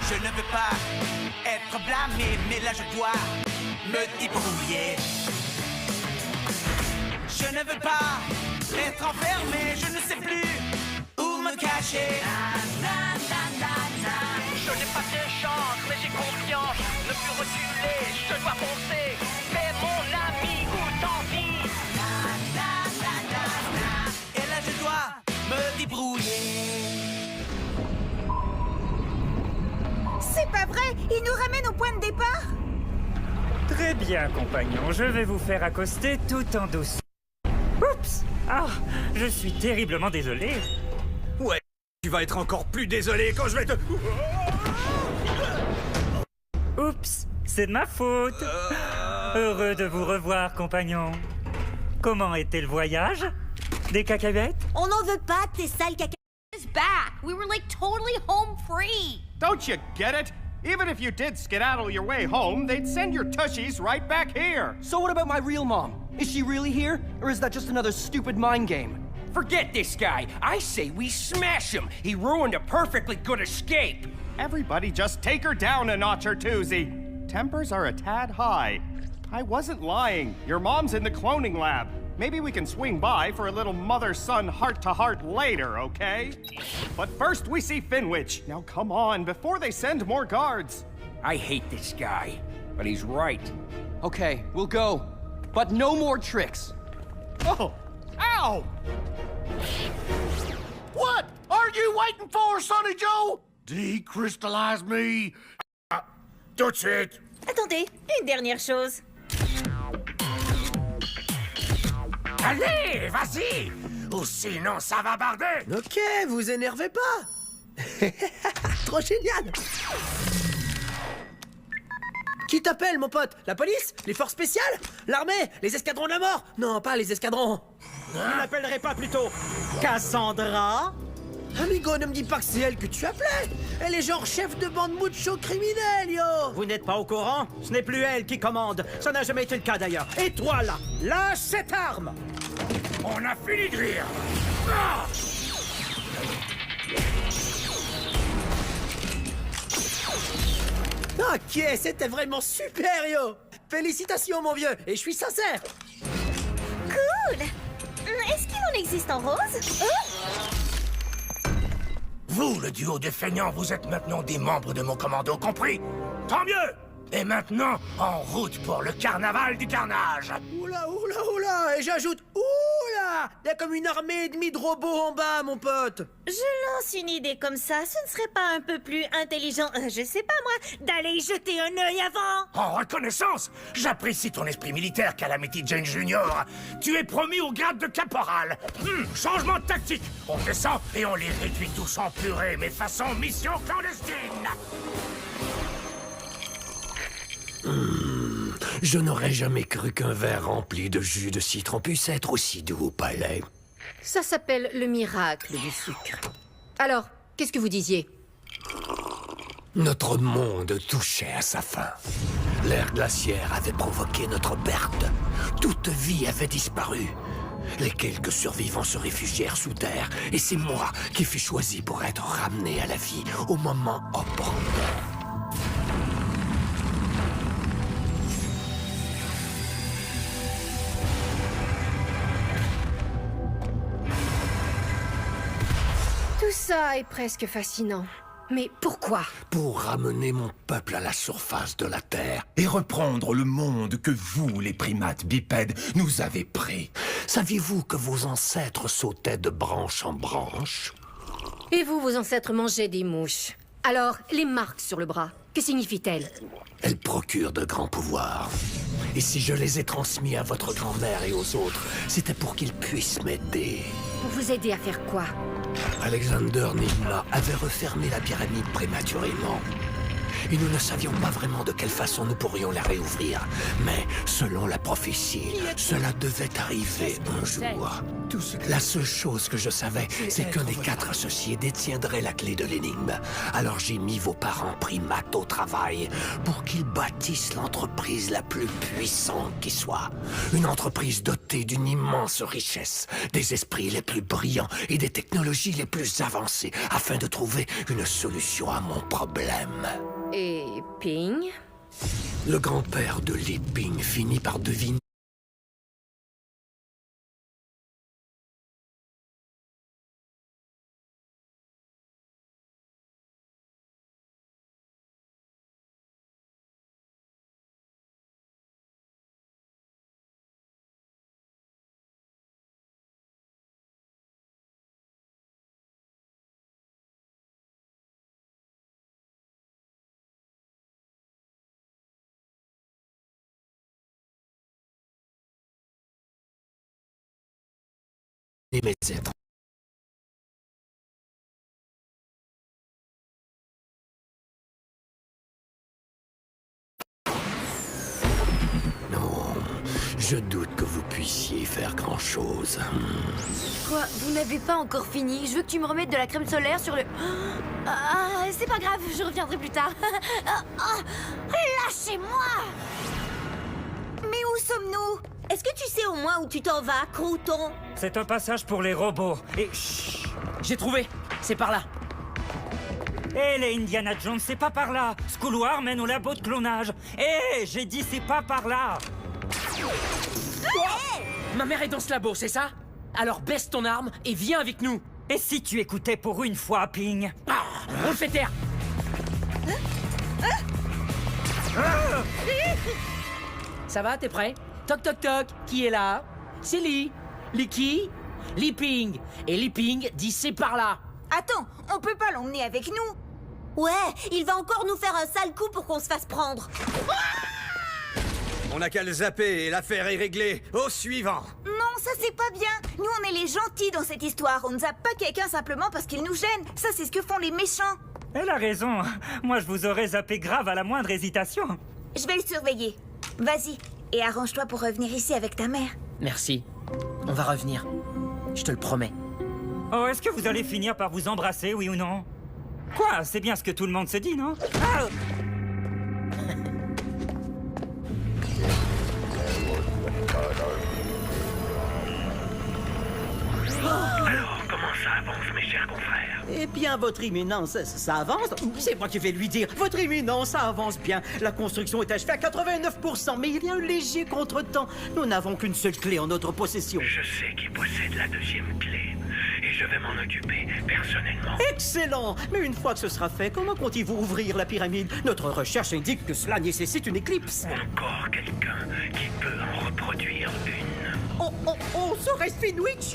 Je ne veux pas être blâmé, mais là je dois me débrouiller. Je ne veux pas être enfermé, je ne sais plus où me cacher. Je n'ai pas de chance, mais j'ai confiance. Ne plus reculer, je dois foncer. Mais mon ami, où t'envie? Et là je dois me débrouiller. C'est pas vrai! Il nous ramène au point de départ! Très bien, compagnon. Je vais vous faire accoster tout en douceur. Oups! Ah, je suis terriblement désolé. Ouais, tu vas être encore plus désolé quand je vais te... Oups, c'est de ma faute. Heureux de vous revoir, compagnon. Comment était le voyage? Des cacahuètes? On n'en veut pas de tes sales caca... Is back. We were like totally home free. Don't you get it? Even if you did skedaddle your way home, they'd send your tushies right back here. So what about my real mom? Is she really here? Or is that just another stupid mind game? Forget this guy. I say we smash him. He ruined a perfectly good escape. Everybody just take her down a notch or two, Z. Tempers are a tad high. I wasn't lying. Your mom's in the cloning lab. Maybe we can swing by for a little mother-son heart-to-heart later, okay? But first we see Finwich. Now come on, before they send more guards. I hate this guy, but he's right. Okay, we'll go. But no more tricks. Oh! Ow! What are you waiting for, Sonny Joe? Decrystallize me. Tout de suite. Attendez, une dernière chose. Allez, vas-y. Ou sinon, ça va barder. Ok, vous énervez pas. Trop génial. Qui t'appelle, mon pote? La police? Les forces spéciales? L'armée? Les escadrons de la mort? Non, pas les escadrons. Vous n'appellerez pas plutôt Cassandra? Amigo, ne me dis pas que c'est elle que tu appelais. Elle est genre chef de bande mucho criminel, yo. Vous n'êtes pas au courant? Ce n'est plus elle qui commande. Ça n'a jamais été le cas d'ailleurs. Et toi là, lâche cette arme! On a fini de rire. Ah! Ok, c'était vraiment super, yo. Félicitations, mon vieux, et je suis sincère. Cool! Est-ce qu'il en existe en rose? Vous, le duo de feignants, vous êtes maintenant des membres de mon commando, compris? Tant mieux! Et maintenant, en route pour le carnaval du carnage! Oula, oula, oula, et j'ajoute oula! Il y a comme une armée et demie de robots en bas, mon pote. Je lance une idée comme ça, ce ne serait pas un peu plus intelligent, je sais pas moi, d'aller y jeter un œil avant? En reconnaissance, j'apprécie ton esprit militaire, Calamity Jane Junior. Tu es promu au grade de caporal. Changement de tactique. On descend et on les réduit tous en purée, mais façon mission clandestine. Je n'aurais jamais cru qu'un verre rempli de jus de citron puisse être aussi doux au palais. Ça s'appelle le miracle du sucre. Alors, qu'est-ce que vous disiez? Notre monde touchait à sa fin. L'ère glaciaire avait provoqué notre perte. Toute vie avait disparu. Les quelques survivants se réfugièrent sous terre, et c'est moi qui fus choisi pour être ramené à la vie au moment opportun. Tout ça est presque fascinant. Mais pourquoi? Pour ramener mon peuple à la surface de la Terre. Et reprendre le monde que vous, les primates bipèdes, nous avez pris. Saviez-vous que vos ancêtres sautaient de branche en branche? Et vous, vos ancêtres mangeaient des mouches. Alors, les marques sur le bras, que signifient-elles? Elles procurent de grands pouvoirs. Et si je les ai transmis à votre grand-mère et aux autres, c'était pour qu'ils puissent m'aider. Pour vous aider à faire quoi? Alexander Nigma avait refermé la pyramide prématurément. et nous ne savions pas vraiment de quelle façon nous pourrions la réouvrir. Mais selon la prophétie, cela devait arriver un jour. La seule chose que je savais, c'est qu'un des 4 associés détiendrait la clé de l'énigme. Alors j'ai mis vos parents primates au travail pour qu'ils bâtissent l'entreprise la plus puissante qui soit. Une entreprise dotée d'une immense richesse, des esprits les plus brillants et des technologies les plus avancées afin de trouver une solution à mon problème. Et Ping? Le grand-père de Li Ping finit par deviner mes êtres. Non, je doute que vous puissiez faire grand-chose. Quoi? Vous n'avez pas encore fini? Je veux que tu me remettes de la crème solaire sur le... Ah, c'est pas grave, je reviendrai plus tard. Lâchez-moi! Mais où sommes-nous? Est-ce que tu sais au moins où tu t'en vas, crouton? C'est un passage pour les robots. Et chut! J'ai trouvé. C'est par là. Hé, les Indiana Jones, c'est pas par là. Ce couloir mène au labo de clonage. Hé, j'ai dit c'est pas par là. Ma mère est dans ce labo, c'est ça? Alors baisse ton arme et viens avec nous. Et si tu écoutais pour une fois, Ping? On le fait taire. Ça va, t'es prêt? Toc toc toc, qui est là? C'est Li. Li qui? Li Ping. Et Li Ping dit c'est par là. Attends, on peut pas l'emmener avec nous. Ouais, il va encore nous faire un sale coup pour qu'on se fasse prendre. On n'a qu'à le zapper et l'affaire est réglée. Au suivant. Non, ça c'est pas bien. Nous on est les gentils dans cette histoire. On ne zappe pas quelqu'un simplement parce qu'il nous gêne. Ça c'est ce que font les méchants. Elle a raison. Moi je vous aurais zappé grave à la moindre hésitation. Je vais le surveiller. Vas-y, et arrange-toi pour revenir ici avec ta mère. Merci. On va revenir. Je te le promets. Oh, est-ce que vous allez finir par vous embrasser, oui ou non? Quoi? C'est bien ce que tout le monde se dit, non? Ah! Alors, comment ça avance, mes chers confrères? Eh bien, votre imminence, ça avance. C'est moi qui vais lui dire. Votre imminence, ça avance bien. La construction est achevée à 89%, mais il y a un léger contretemps. Nous n'avons qu'une seule clé en notre possession. Je sais qui possède la deuxième clé, et je vais m'en occuper personnellement. Excellent! Mais une fois que ce sera fait, comment comptez-vous ouvrir la pyramide? Notre recherche indique que cela nécessite une éclipse. Encore quelqu'un qui peut en reproduire une. Oh, serait-ce Finwich?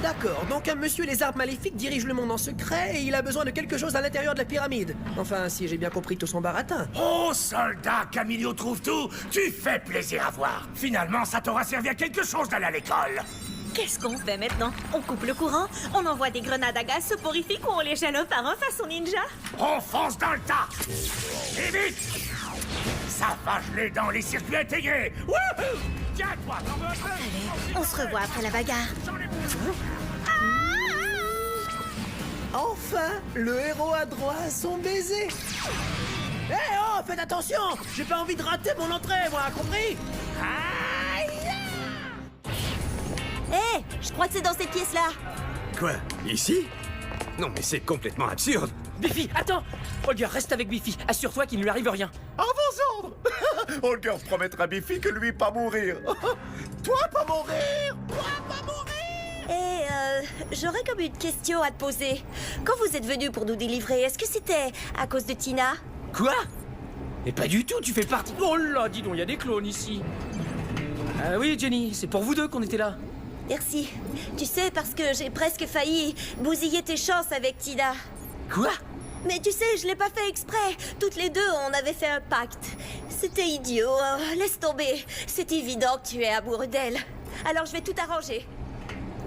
D'accord. Donc un monsieur les arbres maléfiques dirige le monde en secret et il a besoin de quelque chose à l'intérieur de la pyramide. Enfin, si j'ai bien compris tout son baratin. Oh, soldat, Camillo trouve tout. Tu fais plaisir à voir. Finalement, ça t'aura servi à quelque chose d'aller à l'école. Qu'est-ce qu'on fait maintenant? On coupe le courant? On envoie des grenades à gaz soporifiques ou on les gèle un par un façon ninja? On fonce dans le tas. Et vite. Ça va geler dans les circuits intégrés. Wouhou! Tiens-toi, t'en veux un peu? Allez, on se revoit après la bagarre. Enfin, le héros a droit à son baiser. Eh oh, faites attention! J'ai pas envie de rater mon entrée, moi, compris? Aïe! Hé, je crois que c'est dans cette pièce-là. Quoi? Ici? Non, mais c'est complètement absurde. Biffy, attends! Olga, reste avec Biffy. Assure-toi qu'il ne lui arrive rien. À vos ordres. Olga promettra à Biffy que lui pas mourir. Toi pas mourir. Toi pas mourir. Et j'aurais comme une question à te poser. Quand vous êtes venu pour nous délivrer, est-ce que c'était à cause de Tina? Quoi? Mais pas du tout, tu fais partie... Oh là, dis donc, il y a des clones ici. Oui, Jenny, c'est pour vous deux qu'on était là. Merci. Tu sais, parce que j'ai presque failli bousiller tes chances avec Tina. Quoi? Mais tu sais, je l'ai pas fait exprès. Toutes les deux, on avait fait un pacte. C'était idiot. Laisse tomber. C'est évident que tu es amoureux d'elle. Alors je vais tout arranger.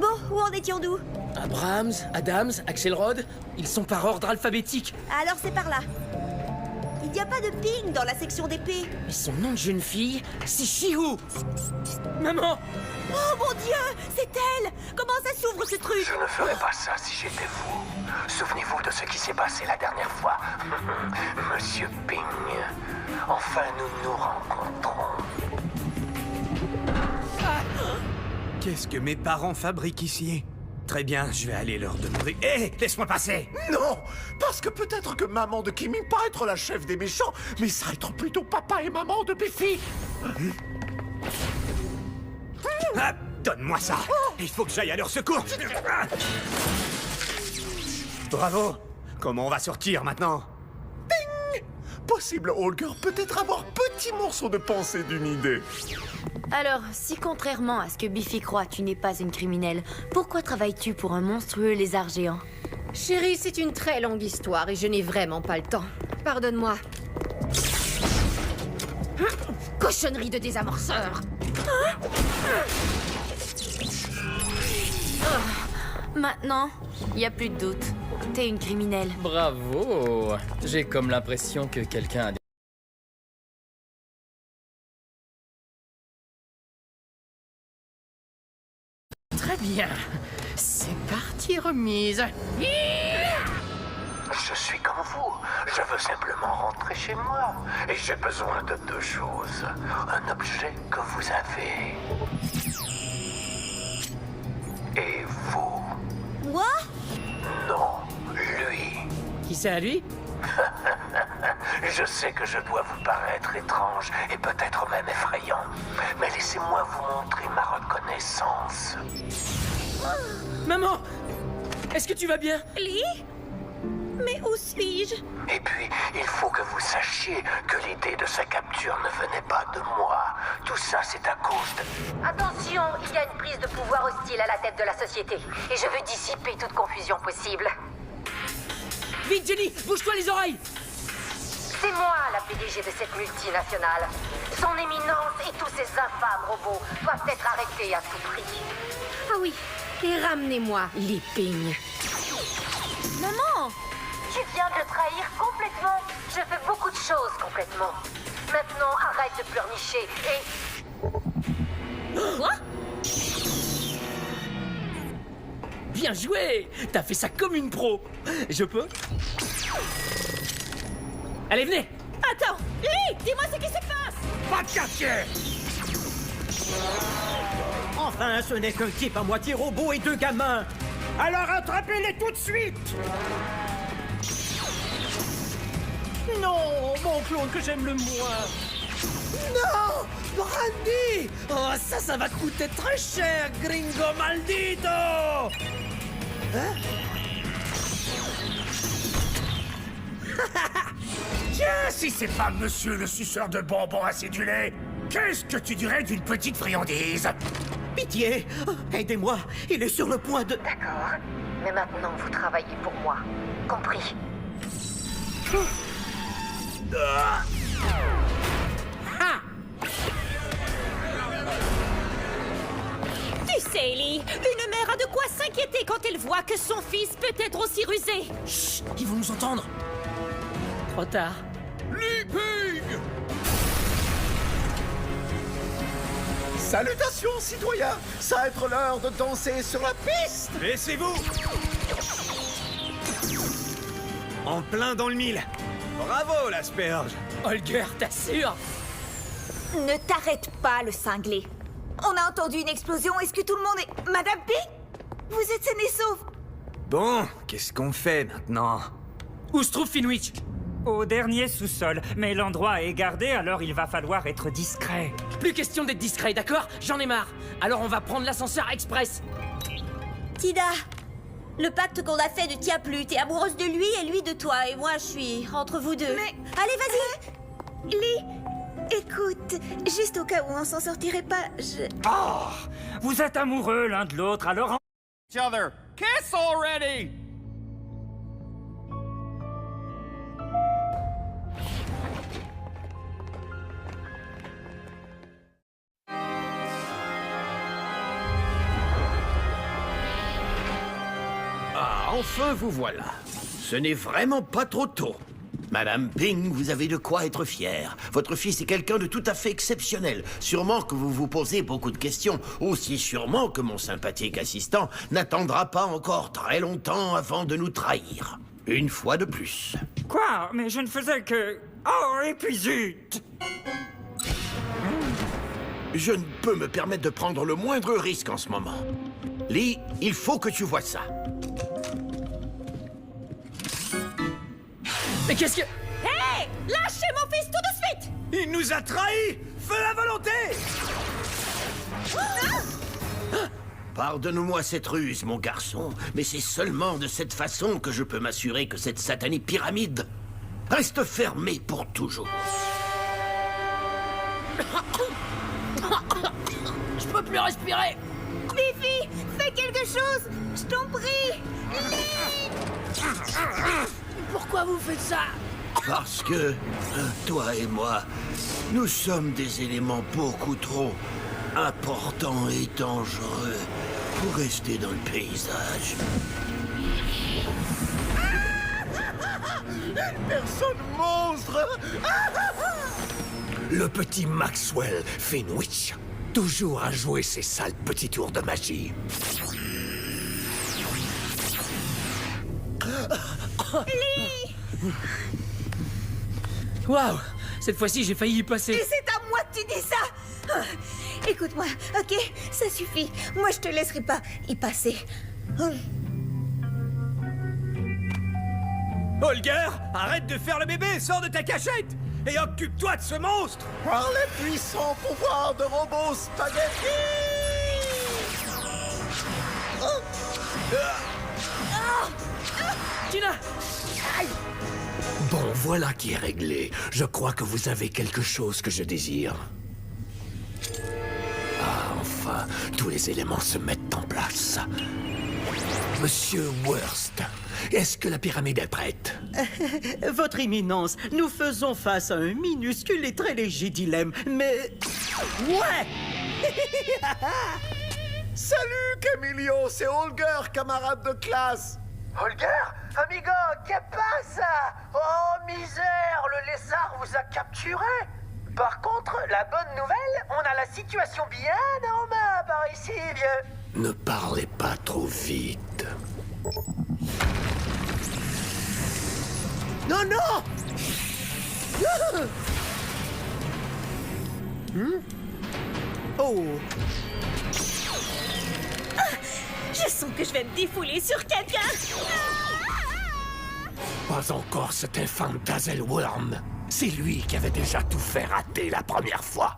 Bon, où en étions-nous? Abrams, Adams, Axelrod, ils sont par ordre alphabétique. Alors c'est par là. Il n'y a pas de ping dans la section d'épée. Mais son nom de jeune fille, c'est Shihu. Maman! Oh mon Dieu, c'est elle! Comment ça s'ouvre ce truc? Je ne ferais pas ça si j'étais vous. Souvenez-vous de ce qui s'est passé la dernière fois. Monsieur Ping, enfin nous nous rencontrons. Qu'est-ce que mes parents fabriquent ici? Très bien, je vais aller leur demander... Hé, laisse-moi passer! Non, parce que peut-être que maman de Kimi pas être la chef des méchants, mais ça être plutôt papa et maman de Biffy. Ah, donne-moi ça! Il faut que j'aille à leur secours! Ah. Bravo! Comment on va sortir maintenant? Ding! Possible Holger peut-être avoir petit morceau de pensée d'une idée. Alors, si contrairement à ce que Biffy croit, tu n'es pas une criminelle, pourquoi travailles-tu pour un monstrueux lézard géant? Chérie, c'est une très longue histoire et je n'ai vraiment pas le temps. Pardonne-moi. Cochonnerie de désamorceur. Maintenant, il n'y a plus de doute. T'es une criminelle. Bravo! J'ai comme l'impression que quelqu'un a... Très bien. C'est parti, remise. Je suis comme vous. Je veux simplement rentrer chez moi. Et j'ai besoin de deux choses. Un objet que vous avez. Et vous. Moi? Non, lui. Qui c'est à lui? Je sais que je dois vous paraître étrange et peut-être même effrayant. Mais laissez-moi vous montrer ma reconnaissance. Maman! Est-ce que tu vas bien? Lee? Mais où suis-je? Et puis, il faut que vous sachiez que l'idée de sa capture ne venait pas de moi. Tout ça, c'est à cause de... Attention, il y a une prise de pouvoir hostile à la tête de la société. Et je veux dissiper toute confusion possible. Vite, Jenny! Bouge-toi les oreilles! C'est moi la PDG de cette multinationale. Son éminence et tous ces infâmes robots doivent être arrêtés à tout prix. Ah oui, et ramenez-moi les pings. Maman! Tu viens de le trahir complètement. Je fais beaucoup de choses complètement. Maintenant, arrête de pleurnicher et... Quoi? Bien joué! T'as fait ça comme une pro. Je peux? Allez, venez! Attends! Lee! Dis-moi ce qui se passe! Pas de quartier! Enfin, ce n'est qu'un type à moitié robot et deux gamins. Alors attrapez-les tout de suite! Non, mon clone que j'aime le moins. Non, Brandy! Oh, ça va te coûter très cher, gringo maldito! Hein? Tiens, si c'est pas monsieur le suceur de bonbons acidulés, qu'est-ce que tu dirais d'une petite friandise? Pitié! Aidez-moi! Il est sur le point de... D'accord. Mais maintenant, vous travaillez pour moi. Compris? Tu sais, Lee, une mère a de quoi s'inquiéter quand elle voit que son fils peut être aussi rusé. Chut! Ils vont nous entendre! Trop tard. Leaping! Salutations, citoyens! Ça va être l'heure de danser sur la piste! Laissez-vous! En plein dans le mille! Bravo, l'asperge! Holger, t'assures? Ne t'arrête pas, le cinglé. On a entendu une explosion. Est-ce que tout le monde est... Madame P? Vous êtes saine et sauve? Bon, qu'est-ce qu'on fait maintenant? Où se trouve Finwich? Au dernier sous-sol, mais l'endroit est gardé, alors il va falloir être discret. Plus question d'être discret, d'accord? J'en ai marre. Alors on va prendre l'ascenseur express. Tida, le pacte qu'on a fait ne tient plus. T'es amoureuse de lui et lui de toi. Et moi, je suis entre vous deux. Mais... Allez, vas-y. Lee, écoute, juste au cas où on s'en sortirait pas, je... Oh! Vous êtes amoureux l'un de l'autre, alors... Each other. Kiss already! Enfin, vous voilà. Ce n'est vraiment pas trop tôt. Madame Ping, vous avez de quoi être fière. Votre fils est quelqu'un de tout à fait exceptionnel. Sûrement que vous vous posez beaucoup de questions. Aussi sûrement que mon sympathique assistant n'attendra pas encore très longtemps avant de nous trahir. Une fois de plus. Quoi? Mais je ne faisais que... Oh, et puis zut! Je ne peux me permettre de prendre le moindre risque en ce moment. Lee, il faut que tu vois ça. Mais qu'est-ce que... Hé! Lâchez mon fils tout de suite! Il nous a trahis! Feu la volonté! Pardonne-moi cette ruse, mon garçon, mais c'est seulement de cette façon que je peux m'assurer que cette satanée pyramide reste fermée pour toujours. Je peux plus respirer. Biffy, fais quelque chose! Je t'en prie! Pourquoi vous faites ça? Parce que, toi et moi, nous sommes des éléments beaucoup trop importants et dangereux pour rester dans le paysage. Une personne monstre! Le petit Maxwell Finwich, toujours à jouer ses sales petits tours de magie. Lee! Waouh! Cette fois-ci, j'ai failli y passer. Et c'est à moi que tu dis ça! Ah, écoute-moi, ok? Ça suffit. Moi, je te laisserai pas y passer. Holger, arrête de faire le bébé, sors de ta cachette! Et occupe-toi de ce monstre! Par les puissants pouvoirs de Robo Spaghetti! Tina! Aïe! Bon, voilà qui est réglé. Je crois que vous avez quelque chose que je désire. Ah, enfin, tous les éléments se mettent en place. Monsieur Worst, est-ce que la pyramide est prête? Votre éminence, nous faisons face à un minuscule et très léger dilemme, mais... Ouais! Salut, Camilio, c'est Holger, camarade de classe. Holger, amigo, que pasa? Oh, misère, le lézard vous a capturé. Par contre, la bonne nouvelle, on a la situation bien en main par ici, vieux. Ne parlez pas trop vite. Non, non! Oh! Je sens que je vais me défouler sur quelqu'un! Pas encore cet infâme Dazzleworm. C'est lui qui avait déjà tout fait rater la première fois.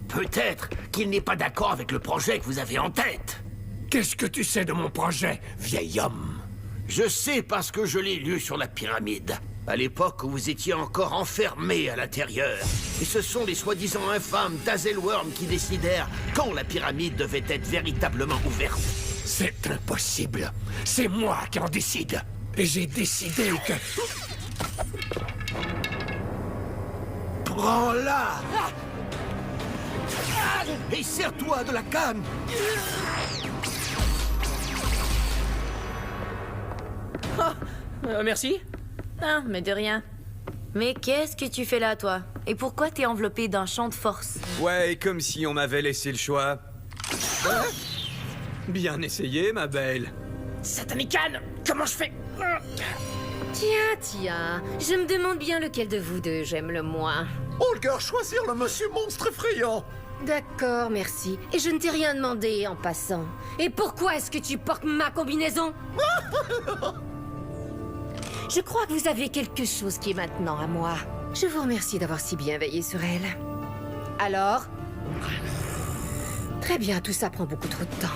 Peut-être qu'il n'est pas d'accord avec le projet que vous avez en tête. Qu'est-ce que tu sais de mon projet, vieil homme? Je sais parce que je l'ai lu sur la pyramide. À l'époque où vous étiez encore enfermé à l'intérieur. Et ce sont les soi-disant infâmes Dazzleworm qui décidèrent quand la pyramide devait être véritablement ouverte. C'est impossible. C'est moi qui en décide. Et j'ai décidé que... Prends-la! Et serre-toi de la canne! Merci. Ah, mais de rien. Mais qu'est-ce que tu fais là, toi? Et pourquoi t'es enveloppé d'un champ de force? Ouais, comme si on m'avait laissé le choix. Bien essayé, ma belle. Satanicane, comment je fais? Tiens, je me demande bien lequel de vous deux j'aime le moins. Holger, choisir le monsieur monstre effrayant. D'accord, merci. Et je ne t'ai rien demandé en passant. Et pourquoi est-ce que tu portes ma combinaison? Je crois que vous avez quelque chose qui est maintenant à moi. Je vous remercie d'avoir si bien veillé sur elle. Alors? Très bien, tout ça prend beaucoup trop de temps.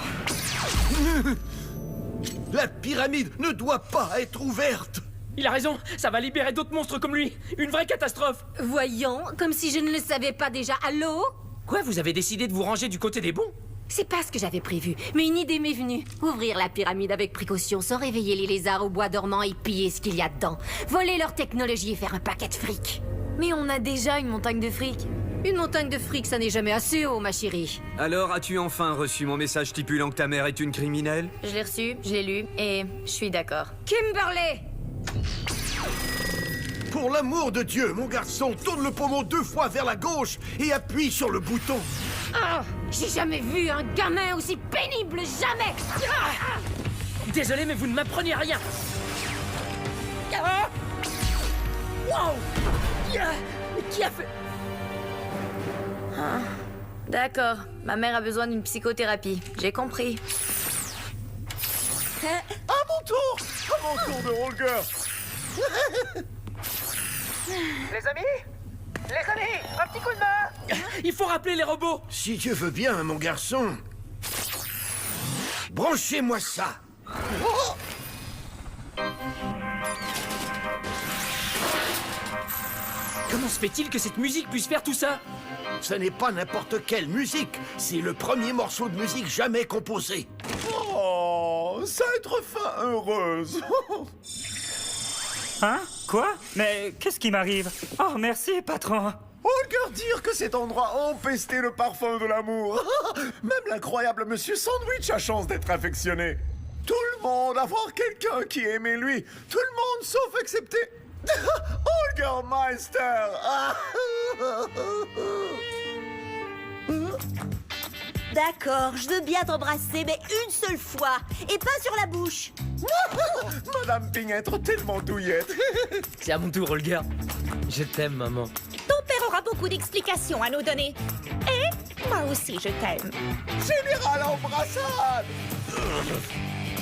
La pyramide ne doit pas être ouverte! Il a raison, ça va libérer d'autres monstres comme lui. Une vraie catastrophe. Voyons, comme si je ne le savais pas déjà. Allô? Quoi, vous avez décidé de vous ranger du côté des bons? C'est pas ce que j'avais prévu, mais une idée m'est venue. Ouvrir la pyramide avec précaution sans réveiller les lézards au bois dormant et piller ce qu'il y a dedans. Voler leur technologie et faire un paquet de fric. Mais on a déjà une montagne de fric. Une montagne de fric, ça n'est jamais assez haut, ma chérie. Alors, as-tu enfin reçu mon message stipulant que ta mère est une criminelle? Je l'ai reçu, je l'ai lu, et je suis d'accord. Kimberly! Pour l'amour de Dieu, mon garçon, tourne le pommeau 2 fois vers la gauche et appuie sur le bouton. Ah! J'ai jamais vu un gamin aussi pénible, jamais! Ah! Désolé, mais vous ne m'apprenez rien. Ah! Wow! Mais qui a fait... Ah, d'accord, ma mère a besoin d'une psychothérapie. J'ai compris. À mon tour! À mon tour de Holger! Les amis, un petit coup de main. Il faut rappeler les robots. Si Dieu veut bien, mon garçon. Branchez-moi ça. Oh! Comment se fait-il que cette musique puisse faire tout ça? Ce n'est pas n'importe quelle musique. C'est le premier morceau de musique jamais composé. Oh, ça va être fin heureuse. Hein? Quoi? Mais qu'est-ce qui m'arrive? Oh, merci, patron. Holger dire que cet endroit empestait le parfum de l'amour. Même l'incroyable Monsieur Sandwich a chance d'être affectionné. Tout le monde a voir quelqu'un qui aimait lui. Tout le monde sauf excepté... Holger Meister. D'accord, je veux bien t'embrasser, mais une seule fois, et pas sur la bouche. Madame Pignêtre, tellement douillette. C'est à mon tour, Holger. Je t'aime, maman. Ton père aura beaucoup d'explications à nous donner. Et moi aussi, je t'aime. Général embrassade.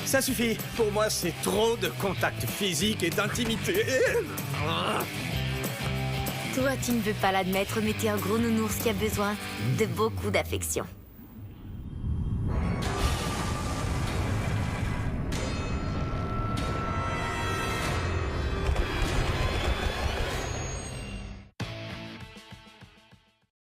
Ça suffit. Pour moi, c'est trop de contact physique et d'intimité. Toi, tu ne veux pas l'admettre, mais t'es un gros nounours qui a besoin de beaucoup d'affection.